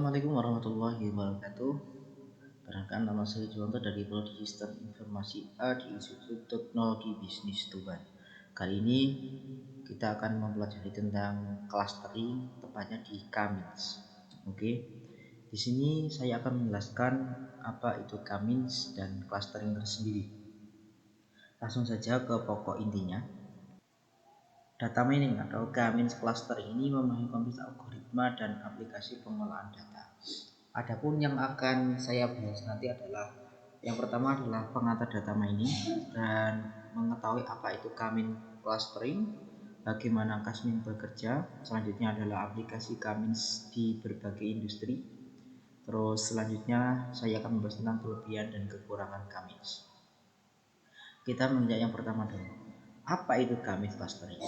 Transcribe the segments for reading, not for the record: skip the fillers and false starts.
Assalamualaikum warahmatullahi wabarakatuh. Perkenalkan, nama saya Juwanto dari Prodi Sistem Informasi A di Institut Teknologi Bisnis Tuban. Kali ini kita akan mempelajari tentang clustering, tepatnya di Cummins. Oke. Di sini saya akan menjelaskan apa itu Cummins dan clustering tersendiri. Langsung saja ke pokok intinya. Data mining atau Cummins clustering ini memahami komputer algoritma dan aplikasi pengolahan data. Adapun yang akan saya bahas nanti adalah yang pertama adalah pengantar data mining dan mengetahui apa itu Cummins clustering, bagaimana Cummins bekerja. Selanjutnya adalah aplikasi Cummins di berbagai industri. Terus selanjutnya saya akan membahas tentang kelebihan dan kekurangan Cummins. Kita menginjak yang pertama dulu. Apa itu Cummins clustering?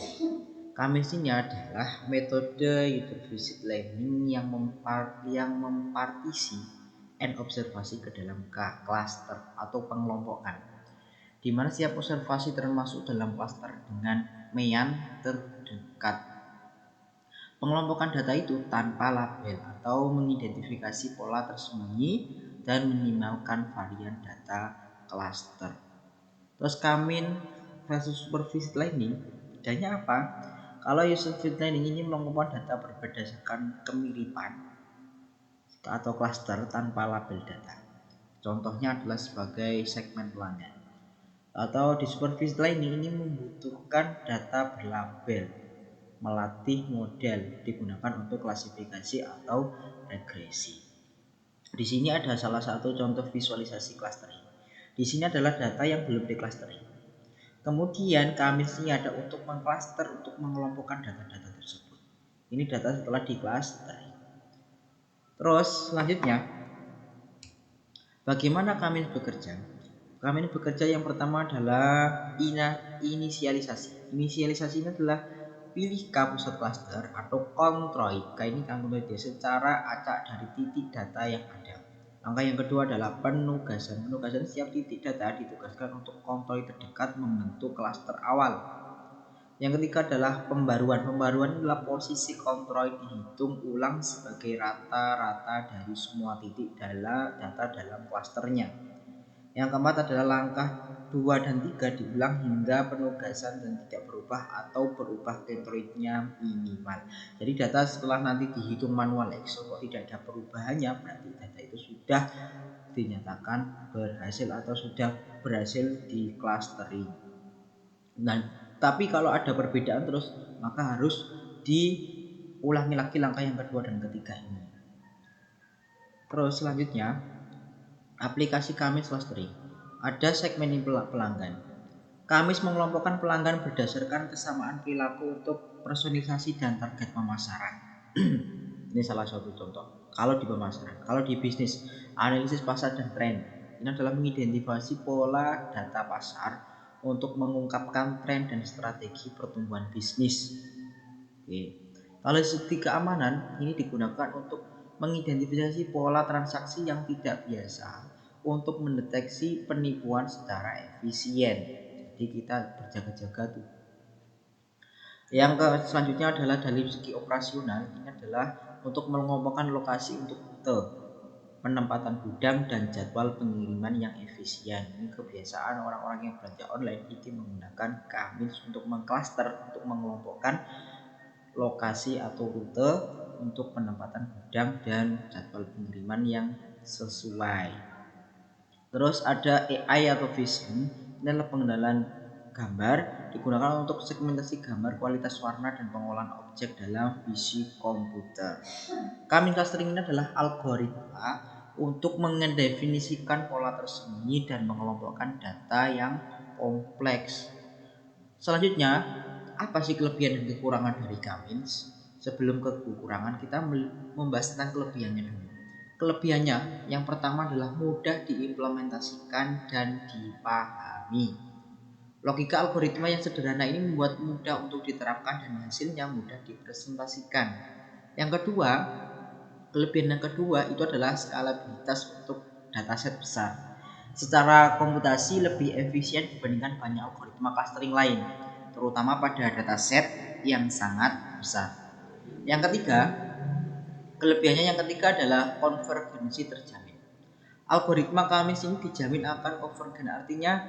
Cummins ini adalah metode user visit learning yang mempartisi and observasi ke dalam cluster atau pengelompokan, di mana setiap observasi termasuk dalam cluster dengan mean terdekat. Pengelompokan data itu tanpa label atau mengidentifikasi pola tersembunyi dan minimalkan varian data cluster. Terus Cummins versus supervised learning, bedanya apa? Kalau user visit learning ini mengumpulkan data berdasarkan kemiripan atau cluster tanpa label data. Contohnya adalah sebagai segmen pelanggan. Atau di supervised learning ini membutuhkan data berlabel, melatih model digunakan untuk klasifikasi atau regresi. Di sini ada salah satu contoh visualisasi clustering. Di sini adalah data yang belum di-clustering. Kemudian Cummins ini ada untuk mengcluster, untuk mengelompokkan data-data tersebut. Ini data setelah di-clustering. Terus selanjutnya, bagaimana Cummins bekerja? Cummins bekerja yang pertama adalah inisialisasi. Inisialisasi ini adalah pilih pusat cluster atau kontroid. Ini kontroid secara acak dari titik data yang ada. Langkah yang kedua adalah penugasan. Penugasan setiap titik data ditugaskan untuk kontroid terdekat membentuk klaster awal. Yang ketiga adalah pembaruan. Pembaruan adalah posisi kontroid dihitung ulang sebagai rata-rata dari semua titik data dalam klasternya. Yang keempat adalah langkah 2 dan 3 diulang hingga penugasan dan tidak berubah atau berubah kontroidnya minimal. Jadi data setelah nanti dihitung manual Excel kok tidak ada perubahannya, berarti data itu sudah dinyatakan berhasil atau sudah berhasil di clustering. Nah, tapi kalau ada perbedaan terus, maka harus diulangi lagi langkah yang kedua dan ketiga ini. Terus selanjutnya, aplikasi Cummins clustering. Ada segmen pelanggan. Cummins mengelompokkan pelanggan berdasarkan kesamaan perilaku untuk personalisasi dan target pemasaran. Ini salah satu contoh. Kalau di pemasaran, kalau di bisnis, analisis pasar dan tren. Ini adalah mengidentifikasi pola data pasar untuk mengungkapkan tren dan strategi pertumbuhan bisnis. Oke. Kalau segi keamanan, ini digunakan untuk mengidentifikasi pola transaksi yang tidak biasa untuk mendeteksi penipuan secara efisien. Jadi kita berjaga-jaga tuh. Yang selanjutnya adalah dari segi operasional, ini adalah untuk mengelompokkan lokasi untuk rute, penempatan gudang dan jadwal pengiriman yang efisien. Ini kebiasaan orang-orang yang belanja online itu menggunakan Cummins untuk mengcluster, untuk mengelompokkan lokasi atau rute untuk penempatan gudang dan jadwal pengiriman yang sesuai. Terus ada AI atau vision, ini adalah pengenalan gambar, digunakan untuk segmentasi gambar, kualitas warna dan pengolahan objek dalam visi komputer. Cummins clustering ini adalah algoritma untuk mendefinisikan pola tersembunyi dan mengelompokkan data yang kompleks. Selanjutnya, apa sih kelebihan dan kekurangan dari Cummins? Sebelum ke kekurangan, kita membahas tentang kelebihannya dulu. Kelebihannya yang pertama adalah mudah diimplementasikan dan dipahami. Logika algoritma yang sederhana ini membuat mudah untuk diterapkan dan hasilnya mudah dipresentasikan. Yang kedua, kelebihan yang kedua itu adalah skalabilitas untuk dataset besar. Secara komputasi lebih efisien dibandingkan banyak algoritma clustering lain, terutama pada dataset yang sangat besar. Yang ketiga, Kelebihannya yang ketiga adalah konvergensi terjamin. Algoritma Kamis ini dijamin akan konvergen, artinya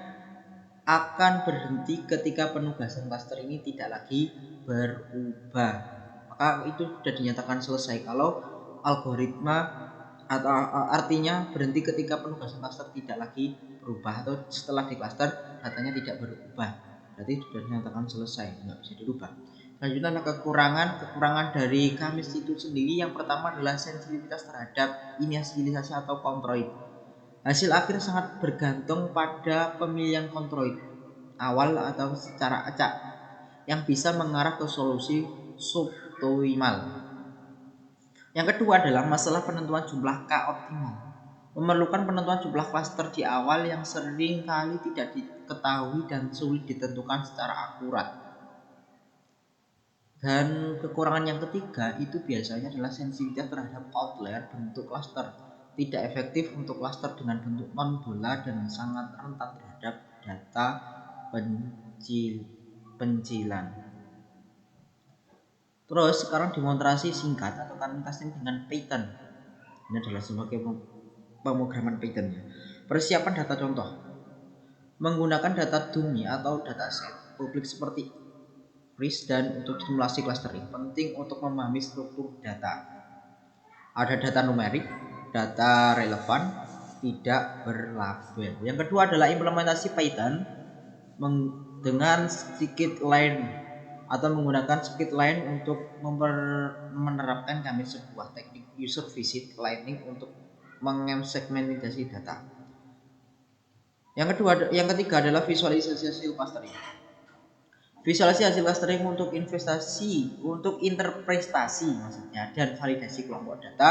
akan berhenti ketika penugasan klaster ini tidak lagi berubah. Maka itu sudah dinyatakan selesai kalau algoritma atau artinya berhenti ketika penugasan klaster tidak lagi berubah, atau setelah di klaster datanya tidak berubah, berarti sudah dinyatakan selesai, nggak bisa dirubah. Selanjutnya ada kekurangan dari Kamis itu sendiri. Yang pertama adalah sensitivitas terhadap inisialisasi atau kontroid. Hasil akhir sangat bergantung pada pemilihan kontroid awal atau secara acak yang bisa mengarah ke solusi suboptimal. Yang kedua adalah masalah penentuan jumlah K optimal. Memerlukan penentuan jumlah klaster di awal yang sering kali tidak diketahui dan sulit ditentukan secara akurat. Dan kekurangan yang ketiga itu biasanya adalah sensitivitas terhadap outlier bentuk klaster. Tidak efektif untuk klaster dengan bentuk non-bola dan sangat rentan terhadap data pencilan. Terus sekarang demonstrasi singkat atau current testing dengan Python. Ini adalah sebagai pemrograman Python. Persiapan data contoh. Menggunakan data dummy atau dataset publik seperti RIS dan untuk simulasi clustering penting untuk memahami struktur data. Ada data numerik, data relevan, tidak berlabel. Yang kedua adalah implementasi Python dengan sedikit line atau menggunakan sedikit line untuk menerapkan kami sebuah teknik user visit lining untuk mengesegmentasi data. Yang ketiga adalah visualisasi hasil clustering. Visualisasi hasil clustering untuk interpretasi maksudnya dan validasi kelompok data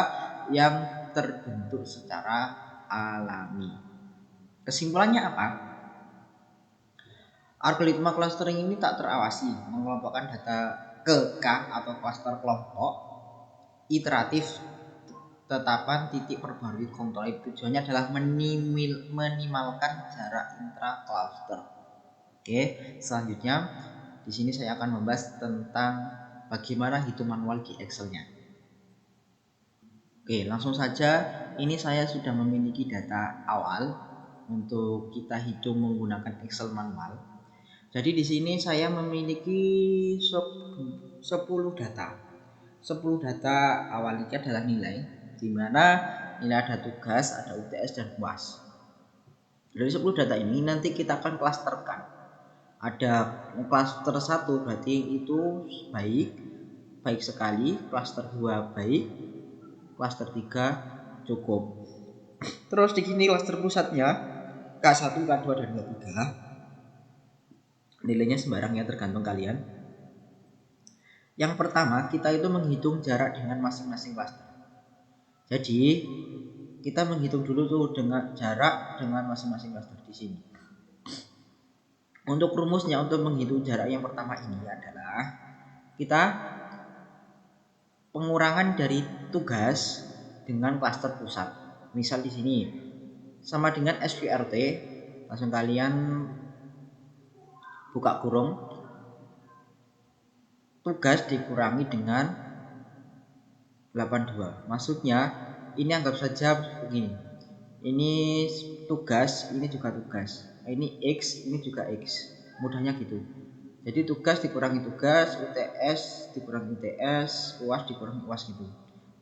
yang terbentuk secara alami. Kesimpulannya apa? Algoritma clustering ini tak terawasi, mengelompokkan data ke K atau cluster kelompok iteratif tetapan titik perbarui kontrol. Tujuannya adalah minimalkan jarak intra cluster. Oke, selanjutnya di sini saya akan membahas tentang bagaimana hitung manual di Excel-nya. Oke, langsung saja. Ini saya sudah memiliki data awal untuk kita hitung menggunakan Excel manual. Jadi di sini saya memiliki 10 data. 10 data awal ini adalah nilai, di mana nilai ada tugas, ada UTS dan UAS. Dari 10 data ini nanti kita akan klasterkan. Ada klaster 1 berarti itu baik sekali, klaster 2 baik, klaster 3 cukup. Terus di sini klaster pusatnya K1, K2 dan K3. Nilainya sembarang ya, tergantung kalian. Yang pertama kita itu menghitung jarak dengan masing-masing klaster. Jadi kita menghitung dulu tuh dengan jarak dengan masing-masing klaster di sini. Untuk rumusnya untuk menghitung jarak yang pertama ini adalah kita pengurangan dari tugas dengan klaster pusat. Misal di sini sama dengan SVRT, langsung kalian buka kurung, tugas dikurangi dengan 82. Maksudnya ini anggap saja begini. Ini tugas, ini juga tugas. Ini X, ini juga X. Mudahnya gitu. Jadi tugas dikurangi tugas, UTS dikurangi UTS, UAS dikurangi UAS gitu.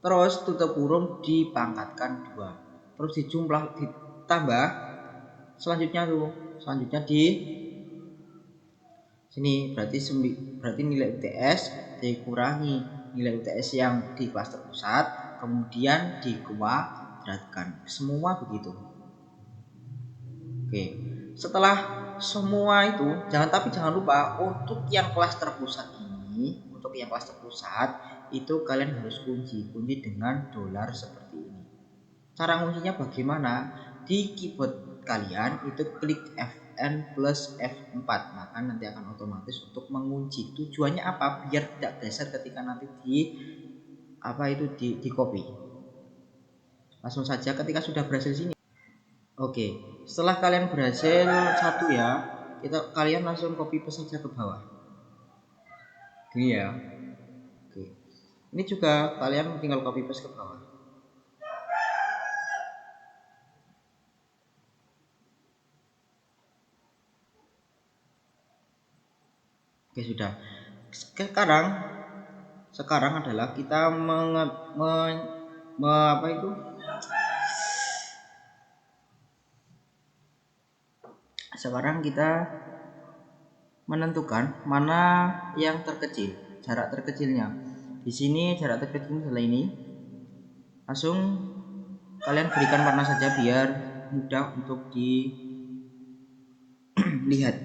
Terus tutup kurung dipangkatkan 2. Terus ditambah selanjutnya di sini berarti nilai UTS dikurangi nilai UTS yang di klaster pusat, kemudian dikuadratkan. Semua begitu. Oke. Setelah semua itu jangan lupa untuk yang klaster pusat ini, itu kalian harus kunci dengan dolar seperti ini. Cara kuncinya bagaimana? Di keyboard kalian itu klik Fn plus F4, maka nanti akan otomatis untuk mengunci. Tujuannya apa? Biar tidak geser ketika nanti di copy. Langsung saja ketika sudah berhasil sini. Oke, setelah kalian berhasil satu ya, kalian langsung copy paste saja ke bawah. Gini ya. Oke. Ini juga kalian tinggal copy paste ke bawah. Oke, sudah. Sekarang adalah kita sekarang kita menentukan mana yang terkecil, jarak terkecilnya. Di sini jarak terkecil adalah ini. Langsung kalian berikan warna saja biar mudah untuk dilihat.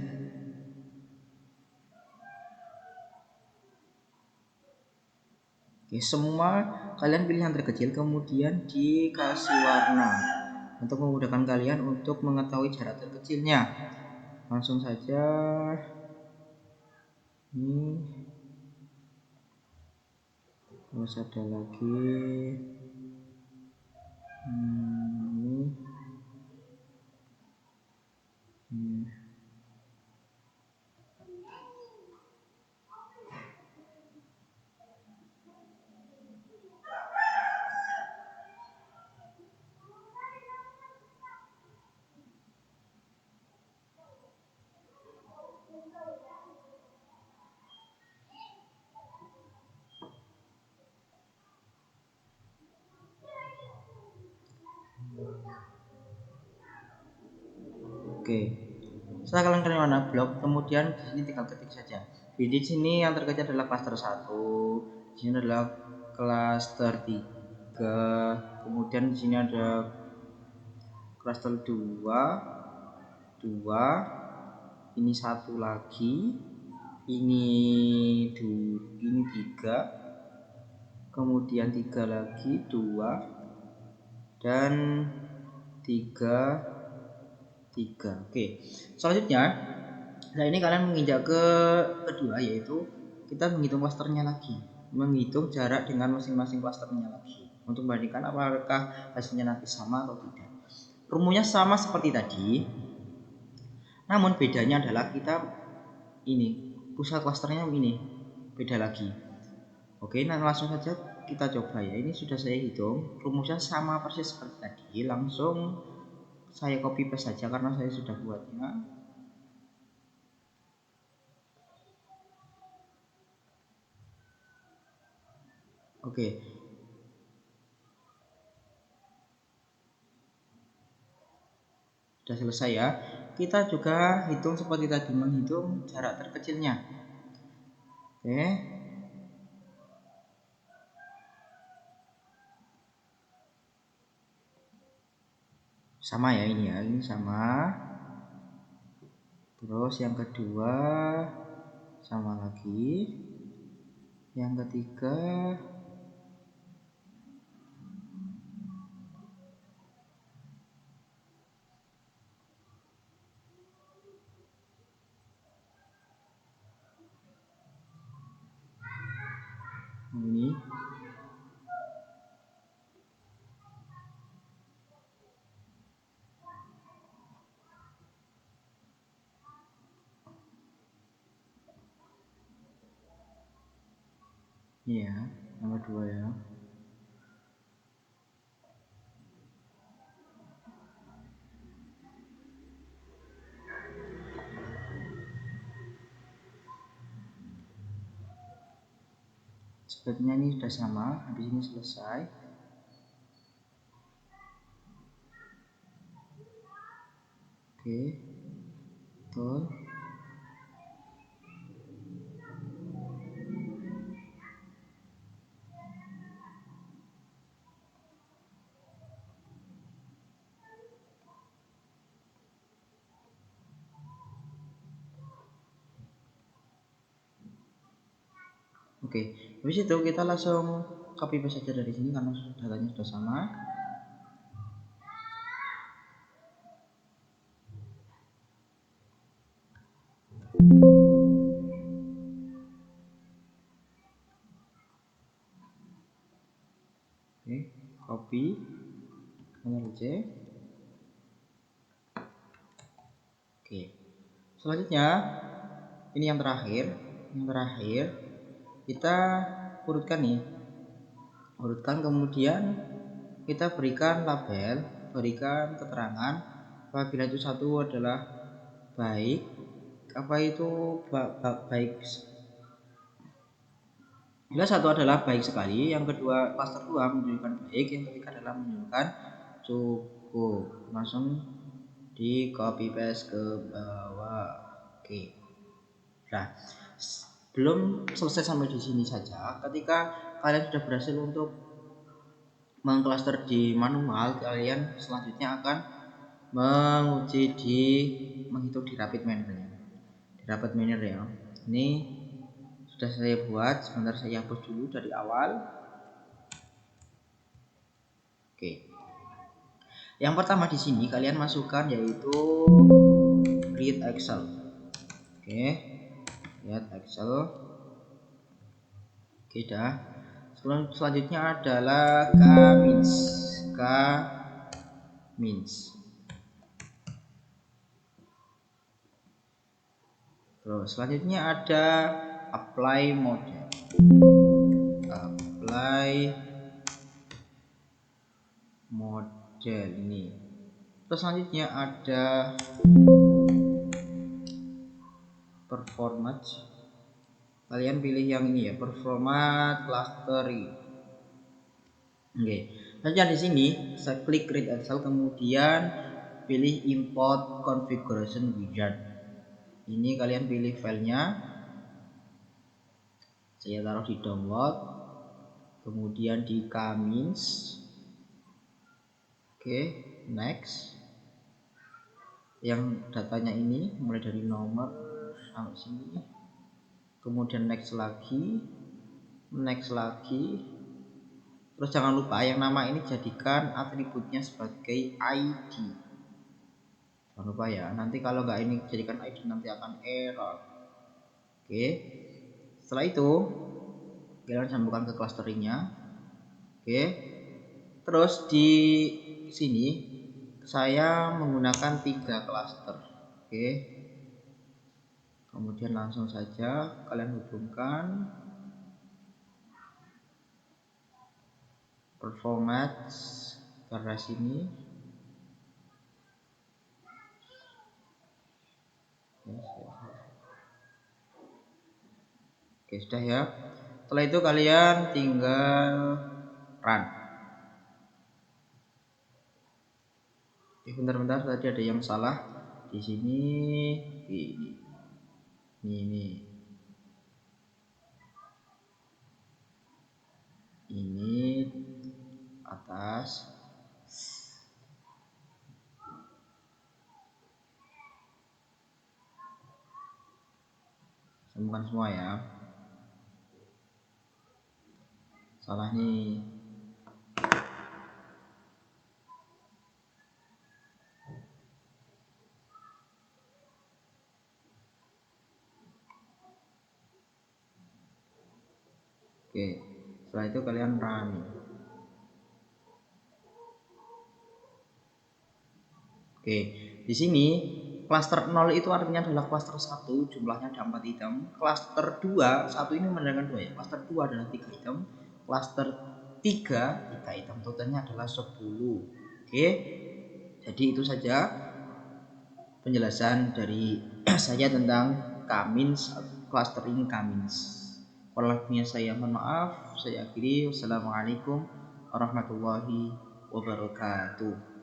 Oke, semua kalian pilih yang terkecil kemudian dikasih warna untuk memudahkan kalian untuk mengetahui jarak terkecilnya. Langsung saja ini, terus ada lagi ini. Oke. Setelah kalian warna blok, kemudian di sini tinggal ketik saja. Di sini yang terkecil adalah klaster 1, di sini adalah klaster 3, kemudian di sini ada klaster 2, ini satu lagi, ini 3, kemudian 3 lagi, 2 dan 3. Oke, selanjutnya nah ini kalian menginjak ke kedua, yaitu kita menghitung klasternya lagi, menghitung jarak dengan masing-masing klasternya lagi untuk membandingkan apakah hasilnya nanti sama atau tidak. Rumusnya sama seperti tadi, namun bedanya adalah kita ini pusat klasternya ini beda lagi. Oke, nah langsung saja kita coba ya. Ini sudah saya hitung, rumusnya sama persis seperti tadi. Langsung saya copy paste saja karena saya sudah buatnya. Oke. Sudah selesai ya. Kita juga hitung seperti tadi, menghitung jarak terkecilnya. Oke. Sama ya ini ya, ini sama. Terus yang kedua sama lagi. Yang ketiga ini. Iya, yang kedua ya. Sepertinya ini sudah sama, habis ini selesai. Oke, betul. Oke, habis itu kita langsung copy paste saja dari sini karena datanya sudah sama. Oke, copy, Ctrl C. Oke, selanjutnya ini yang terakhir kita urutkan nih urutkan, kemudian kita berikan label, berikan keterangan apabila itu satu adalah baik, apa itu baik, bila satu adalah baik sekali, yang kedua klaster 2 menunjukkan baik, yang ketiga adalah menunjukkan cukup. Langsung di copy paste ke bawah. Oke. Nah, belum selesai sampai di sini saja. Ketika kalian sudah berhasil untuk mengcluster di manual, kalian selanjutnya akan menguji menghitung di rapid manner-nya. Di rapid manner ya. Ini sudah saya buat, sebentar saya hapus dulu dari awal. Oke. Yang pertama di sini kalian masukkan yaitu read Excel. Oke. Lihat Excel. Oke, dah. Selanjutnya adalah K-means. Terus selanjutnya ada apply model. Ini. Terus selanjutnya ada performance. Kalian pilih yang ini ya, performa clustering. Oke. Selanjutnya di sini saya klik read Excel, kemudian pilih import configuration wizard. Ini kalian pilih filenya, saya taruh di download, kemudian di K-means. Oke, next. Yang datanya ini mulai dari nomor sampai sini, kemudian next lagi. Terus jangan lupa yang nama ini jadikan atributnya sebagai ID. Jangan lupa ya, nanti kalau nggak ini jadikan ID nanti akan error. Oke, setelah itu kalian sambungkan ke clusteringnya. Oke, terus di sini saya menggunakan 3 cluster. Oke, kemudian langsung saja kalian hubungkan performance ke sini. Oke, sudah ya. Setelah itu kalian tinggal run. Oke, bentar, tadi ada yang salah di sini. Ini atas. Sambungkan semua ya. Salah nih. Oke, setelah itu kalian run. Oke, di sini cluster 0 itu artinya adalah cluster 1, jumlahnya ada 4 item. Cluster 2, 1 ini menandakan 2 ya. Cluster 2 adalah 3 item. Cluster 3 item, totalnya adalah 10. Oke, jadi itu saja penjelasan dari saya tentang K-means, clustering K-means. Kalau lebihnya saya mohon maaf, saya akhiri. Wassalamualaikum warahmatullahi wabarakatuh.